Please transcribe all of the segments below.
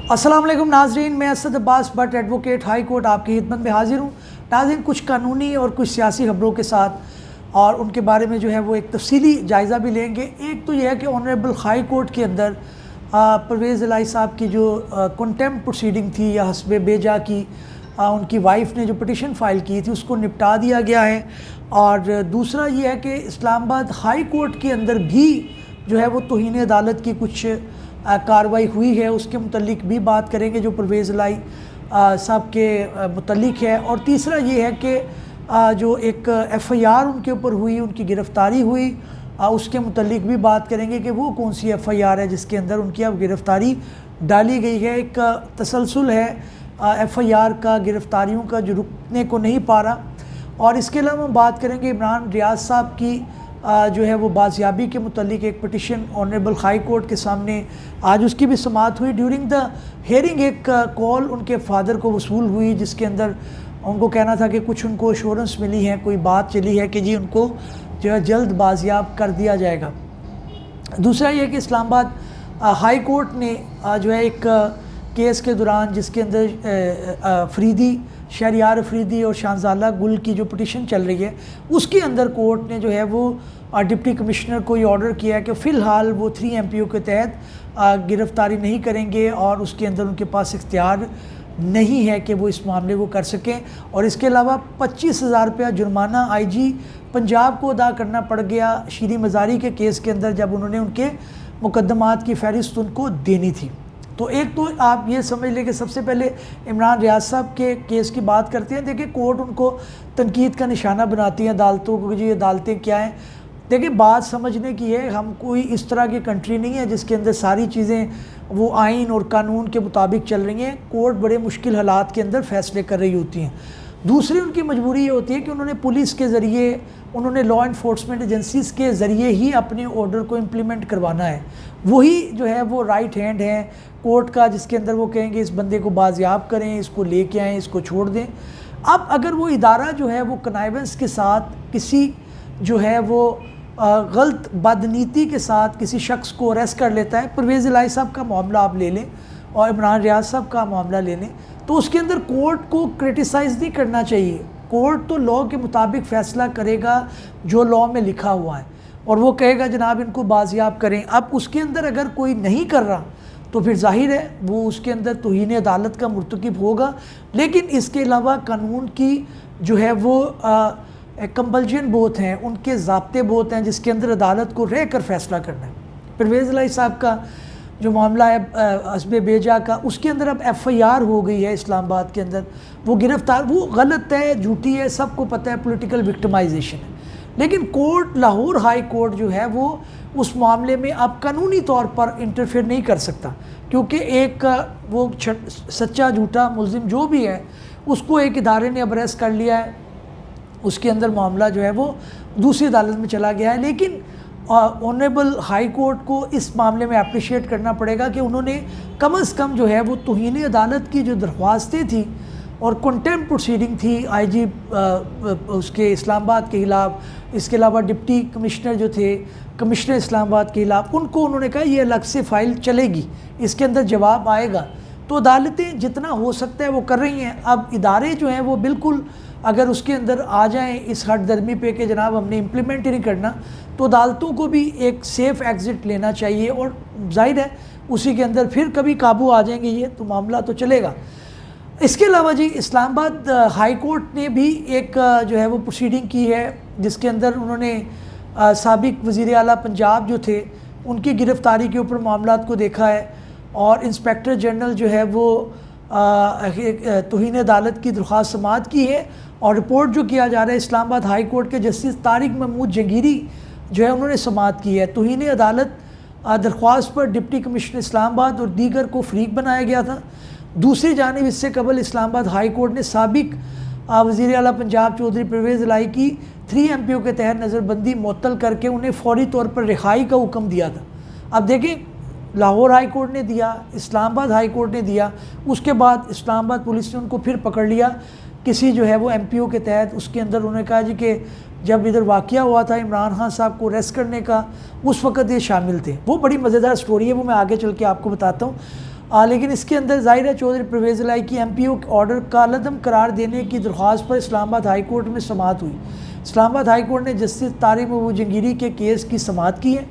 अस्सलाम वालेकुम नाजरीन, मैं Asad Abbas Bhatt advocate high court आपकी खिदमत में हाजिर हूँ। नाजरीन, कुछ कानूनी और कुछ सियासी खबरों के साथ और उनके बारे में जो है वो एक तफसीली जायज़ा भी लेंगे। एक तो यह है कि ऑनरेबल हाई कोर्ट के अंदर परवेज़ इलाही साहब की जो कंटेम्प्ट प्रोसीडिंग थी या हस्बे बेजा की उनकी वाइफ ने जो पटिशन फ़ाइल की थी उसको निपटा दिया गया है। और दूसरा ये है कि इस्लामाबाद हाई कोर्ट के अंदर भी जो है वो तौहीन अदालत की कुछ कार्रवाई हुई है, उसके मुतल्लिक भी बात करेंगे जो परवेज़ इलाही साहब के मुतल्लिक है। और तीसरा ये है कि जो एक FIR उनके ऊपर हुई, उनकी गिरफ़्तारी हुई, उसके मुतल्लिक भी बात करेंगे कि वो कौन सी FIR है जिसके अंदर उनकी अब गिरफ़्तारी डाली गई है। एक तसलसल है FIR का, गिरफ़्तारियों का, जो रुकने को नहीं पा रहा। और इसके अलावा हम बात करेंगे इमरान रियाज साहब की जो है वो बाजियाबी के मुतल्लिक एक पटिशन ऑनरेबल हाई कोर्ट के सामने आज उसकी भी समाअत हुई। ड्यूरिंग द हेयरिंग एक कॉल उनके फादर को वसूल हुई जिसके अंदर उनको कहना था कि कुछ उनको एश्योरेंस मिली है, कोई बात चली है कि जी उनको जो है जल्द बाजियाब कर दिया जाएगा। दूसरा ये कि इस्लामाबाद हाई कोर्ट ने जो है एक केस के दौरान जिसके अंदर फरीदी शहरियार अफरीदी और शाहजाला गुल की जो पटिशन चल रही है उसके अंदर कोर्ट ने जो है वो डिप्टी कमिश्नर को ये ऑर्डर किया है कि फ़िलहाल वो 3 MPO के तहत गिरफ़्तारी नहीं करेंगे और उसके अंदर उनके पास इख्तियार नहीं है कि वो इस मामले को कर सकें। और इसके अलावा 25,000 रुपया जुर्माना IG पंजाब को अदा करना पड़ गया शीरी मज़ारी के केस के अंदर जब उन्होंने उनके मुकदमात की फ़हरिस्त उनको देनी थी। तो एक तो आप ये समझ लें कि सबसे पहले इमरान रियाज साहब के केस की बात करते हैं। देखिए, कोर्ट उनको तनकीद का निशाना बनाती है अदालतों को, जी अदालतें क्या हैं। देखिए, बात समझने की है, हम कोई इस तरह की कंट्री नहीं है जिसके अंदर सारी चीज़ें वो आइन और कानून के मुताबिक चल रही हैं। कोर्ट बड़े मुश्किल हालात के अंदर फ़ैसले कर रही होती हैं। दूसरी उनकी मजबूरी ये होती है कि उन्होंने पुलिस के ज़रिए, उन्होंने लॉ इन्फोर्समेंट एजेंसीज़ के ज़रिए ही अपने ऑर्डर को इम्प्लीमेंट करवाना है। वही जो है वो राइट हैंड है कोर्ट का जिसके अंदर वो कहेंगे इस बंदे को बाजियाब करें, इसको लेके आएँ, इसको छोड़ दें। अब अगर वो इदारा जो है वो कनाइवेंस के साथ किसी जो है वो गलत बदनीति के साथ किसी शख्स को अरेस्ट कर लेता है, परवेज़ इलाही साहब का मामला आप ले लें और इमरान रियाज साहब का मामला ले लें, तो उसके अंदर कोर्ट को क्रिटिसाइज़ नहीं करना चाहिए। कोर्ट तो लॉ के मुताबिक फ़ैसला करेगा जो लॉ में लिखा हुआ है और वो कहेगा जनाब इनको बाजियाब करें। अब उसके अंदर अगर कोई नहीं कर रहा तो फिर जाहिर है वो उसके अंदर तौहीन अदालत का मुर्तकिब होगा। लेकिन इसके अलावा कानून की जो है वो कंपल्जन बहुत हैं, उनके ज़ाब्ते बहुत हैं जिसके अंदर अदालत को रह कर फ़ैसला करना है। परवेज़ इलाही साहब का जो मामला है हस्बे बेजा का, उसके अंदर अब FIR हो गई है इस्लामाबाद के अंदर। वो गिरफ़्तार, वो गलत है, झूठी है, सबको पता है, पॉलिटिकल विक्टिमाइजेशन है। लेकिन कोर्ट, लाहौर हाई कोर्ट जो है वो उस मामले में अब कानूनी तौर पर इंटरफेयर नहीं कर सकता क्योंकि एक वो सच्चा झूठा मुल्ज़िम जो भी है उसको एक इदारे ने अब अरेस्ट कर लिया है, उसके अंदर मामला जो है वो दूसरी अदालत में चला गया है। लेकिन ऑनरेबल हाई कोर्ट को इस मामले में अप्रिशिएट करना पड़ेगा कि उन्होंने कम से कम जो है वो तौहीन अदालत की जो दरख्वास्तें थी और कंटेम्प्ट प्रोसीडिंग थी IG उसके इस्लामाबाद के ख़िलाफ़, इसके अलावा डिप्टी कमिश्नर जो थे कमिश्नर इस्लामाबाद के ख़िलाफ़, उनको उन्होंने कहा ये अलग से फ़ाइल चलेगी, इसके अंदर जवाब आएगा। तो अदालतें जितना हो सकता है वो कर रही हैं। अब इदारे जो हैं वो बिल्कुल अगर उसके अंदर आ जाएं इस हट दर्मी पे कि जनाब हमने इम्प्लीमेंट ही नहीं करना, तो अदालतों को भी एक सेफ़ एग्ज़िट लेना चाहिए और जाहिर है उसी के अंदर फिर कभी काबू आ जाएंगे ये तो मामला तो चलेगा। इसके अलावा जी इस्लामाबाद हाई कोर्ट ने भी एक जो है वो प्रोसीडिंग की है जिसके अंदर उन्होंने साबिक वज़ीर आला पंजाब जो थे उनकी गिरफ़्तारी के ऊपर मामलात को देखा है और इंस्पेक्टर जनरल जो है वो तौहीन अदालत की दरख्वास्त समाअत की है। और रिपोर्ट जो किया जा रहा है इस्लामाबाद हाई कोर्ट के जस्टिस तारिक महमूद जंगीरी जो है उन्होंने समाअत की है। तौहीन अदालत दरख्वास्त पर डिप्टी कमिश्नर इस्लामाबाद और दीगर को फ़रीक बनाया गया था। दूसरी जानिब इससे कबल इस्लामाबाद हाई कोर्ट ने साबिक वज़ीर आला पंजाब चौधरी परवेज़ इलाही की 3 MPO के तहत नज़रबंदी मुअत्तल करके उन्हें फ़ौरी तौर पर रिहाई का हुक्म दिया था। अब देखें, लाहौर हाई कोर्ट ने दिया, इस्लामाबाद हाई कोर्ट ने दिया, उसके बाद इस्लामाबाद पुलिस ने उनको फिर पकड़ लिया किसी जो है वो MPO के तहत। उसके अंदर उन्होंने कहा जी कि जब इधर वाक़या हुआ था इमरान खान साहब को अरेस्ट करने का, उस वक़्त ये शामिल थे। वो बड़ी मज़ेदार स्टोरी है, वो मैं आगे चल के आपको बताता हूँ। लेकिन इसके अंदर ज़ाहिर है चौधरी परवेज़ इलाही की MPO के ऑर्डर कालअदम करार देने की दरख्वास्त पर इस्लामाबाद हाई कोर्ट में समाअत हुई। इस्लामाबाद हाई कोर्ट ने जस्टिस तारिक महबूब जंगीरी के केस की समाअत की है।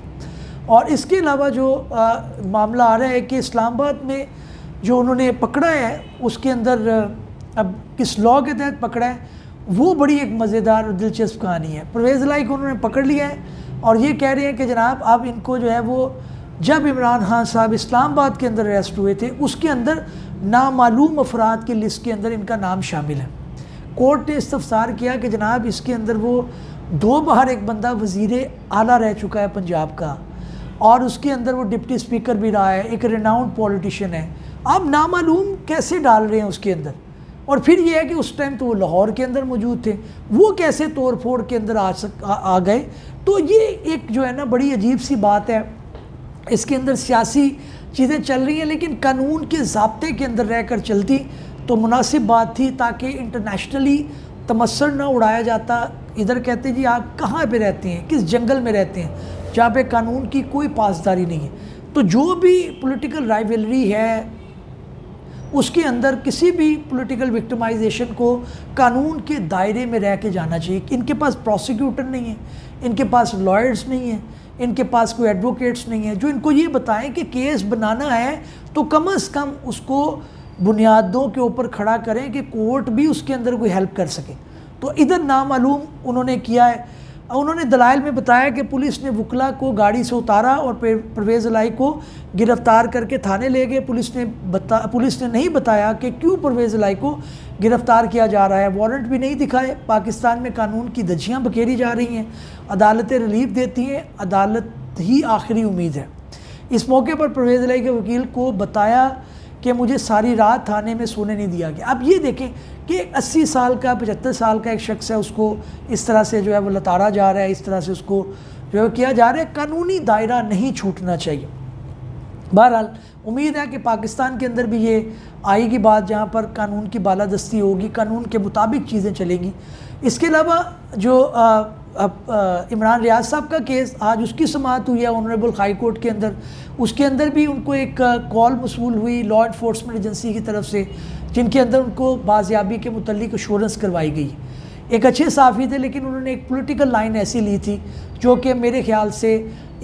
और इसके अलावा जो मामला आ रहा है कि इस्लामाबाद में जो उन्होंने पकड़ा है उसके अंदर अब किस लॉ के तहत पकड़ा है वो बड़ी एक मज़ेदार और दिलचस्प कहानी है। परवेज़ इलाही को उन्होंने पकड़ लिया है और ये कह रहे हैं कि जनाब अब इनको जो है वो जब इमरान खान साहब इस्लामाबाद के अंदर अरेस्ट हुए थे उसके अंदर नामालूम अफराद की लिस्ट के अंदर इनका नाम शामिल है। कोर्ट ने इस्तफसार किया कि जनाब इसके अंदर वो 2 बार एक बंदा वज़ीर आला रह चुका है पंजाब का और उसके अंदर वो डिप्टी स्पीकर भी रहा है, एक रिनाउंड पॉलिटिशियन है। आप नामालूम कैसे डाल रहे हैं उसके अंदर? और फिर ये है कि उस टाइम तो वो लाहौर के अंदर मौजूद थे, वो कैसे तोड़ फोड़ के अंदर आ गए? तो ये एक जो है ना बड़ी अजीब सी बात है। इसके अंदर सियासी चीज़ें चल रही हैं लेकिन कानून के ज़ाब्ते के अंदर रहकर चलती तो मुनासिब बात थी, ताकि इंटरनेशनली तमस्सर ना उड़ाया जाता। इधर कहते जी आप कहाँ पे रहते हैं, किस जंगल में रहते हैं जहाँ पे कानून की कोई पासदारी नहीं है। तो जो भी पॉलिटिकल राइवलरी है उसके अंदर किसी भी पॉलिटिकल विक्टिमाइजेशन को कानून के दायरे में रह के जाना चाहिए। इनके पास प्रोसिक्यूटर नहीं है, इनके पास लॉयर्स नहीं है, इनके पास कोई एडवोकेट्स नहीं है जो इनको ये बताएं कि केस बनाना है तो कम से कम उसको बुनियादों के ऊपर खड़ा करें कि कोर्ट भी उसके अंदर कोई हेल्प कर सके। तो इधर नामालूम उन्होंने किया है। उन्होंने दलाइल में बताया कि पुलिस ने वकला को गाड़ी से उतारा और परवेज़ इलाही को गिरफ़्तार करके थाने ले गए। पुलिस ने नहीं बताया कि क्यों परवेज़ इलाही को गिरफ़्तार किया जा रहा है, वारंट भी नहीं दिखाए। पाकिस्तान में कानून की धज्जियाँ बखेरी जा रही हैं, अदालतें रिलीफ देती हैं, अदालत ही आखिरी उम्मीद है। इस मौके पर परवेज़ इलाही के वकील को बताया कि मुझे सारी रात थाने में सोने नहीं दिया गया। अब ये देखें कि 80 साल का 75 साल का एक शख्स है, उसको इस तरह से जो है वो लताड़ा जा रहा है, इस तरह से उसको जो है किया जा रहा है। कानूनी दायरा नहीं छूटना चाहिए। बहरहाल उम्मीद है कि पाकिस्तान के अंदर भी ये आएगी बात जहाँ पर कानून की बालादस्ती होगी, कानून के मुताबिक चीज़ें चलेंगी। इसके अलावा जो इमरान रियाज साहब का केस आज उसकी समाअत हुई है ऑनरेबल हाई कोर्ट के अंदर। उसके अंदर भी उनको एक कॉल मसूल हुई लॉ इन्फोर्समेंट एजेंसी की तरफ से, जिनके अंदर उनको बाजियाबी के मुतल्लिक एश्योरेंस करवाई गई। एक अच्छे साफ़ी थे लेकिन उन्होंने एक पॉलिटिकल लाइन ऐसी ली थी जो कि मेरे ख्याल से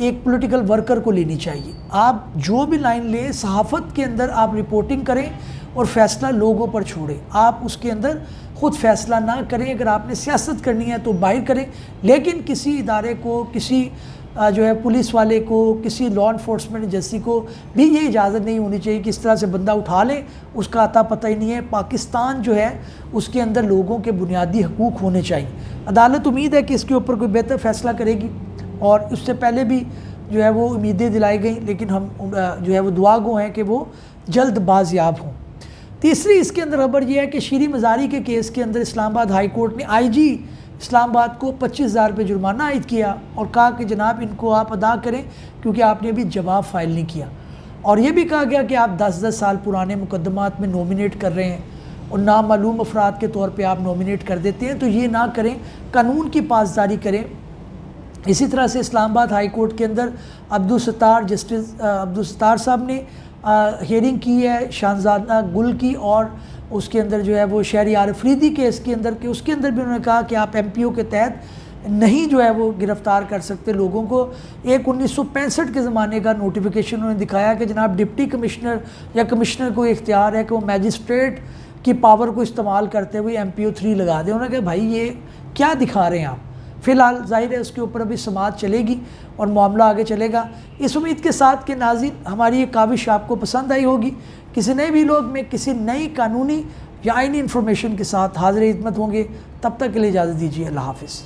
एक पॉलिटिकल वर्कर को लेनी चाहिए। आप जो भी लाइन लें सहाफ़त के अंदर आप रिपोर्टिंग करें और फ़ैसला लोगों पर छोड़ें। आप उसके अंदर ख़ुद फ़ैसला ना करें। अगर आपने सियासत करनी है तो बाहर करें, लेकिन किसी इदारे को, किसी जो है पुलिस वाले को, किसी लॉ इन्फोर्समेंट एजेंसी को भी ये इजाज़त नहीं होनी चाहिए कि इस तरह से बंदा उठा लें, उसका अता पता ही नहीं है। पाकिस्तान जो है उसके अंदर लोगों के बुनियादी हकूक़ होने चाहिए। अदालत उम्मीद है कि इसके ऊपर कोई बेहतर फ़ैसला करेगी और उससे पहले भी जो है वो उम्मीदें दिलाई गई, लेकिन हम जो है वो दुआ गो हैं कि वो जल्द बाज़याब हों। तीसरी इसके अंदर खबर यह है कि शीरी मज़ारी के केस के अंदर इस्लामाबाद हाई कोर्ट ने IG इस्लामाबाद को 25,000 रुपये जुर्माना आयद किया और कहा कि जनाब इनको आप अदा करें क्योंकि आपने अभी जवाब फ़ाइल नहीं किया। और ये भी कहा गया कि आप 10-10 साल पुराने मुकदमात में नॉमिनेट कर रहे हैं और नामालूम अफराद के तौर पे आप नॉमिनेट कर देते हैं, तो ये ना करें, कानून की पासदारी करें। इसी तरह से इस्लामाबाद हाई कोर्ट के अंदर जस्टिस अब्दुल सत्तार साहब ने हियरिंग की है शाहजादा गुल की, और उसके अंदर जो है वो शहरी आरफरीदी केस के अंदर के उसके अंदर भी उन्होंने कहा कि आप MPO के तहत नहीं जो है वो गिरफ़्तार कर सकते लोगों को। एक 1965 के ज़माने का नोटिफिकेशन उन्होंने दिखाया कि जनाब डिप्टी कमिश्नर या कमिश्नर को इख्तियार है कि वो मैजिस्ट्रेट की पावर को इस्तेमाल करते हुए MPO 3 लगा दें। उन्होंने कहा भाई ये क्या दिखा रहे हैं आप। फ़िलहाल जाहिर है उसके ऊपर अभी समाअत चलेगी और मामला आगे चलेगा। इस उम्मीद के साथ कि नाज़रीन हमारी ये काविश आपको पसंद आई होगी। किसी नए वीलॉग में किसी नई कानूनी या आईनी इन्फॉर्मेशन के साथ हाज़िर खिदमत होंगे। तब तक के लिए इजाज़त दीजिए। अल्लाह हाफ़िज़।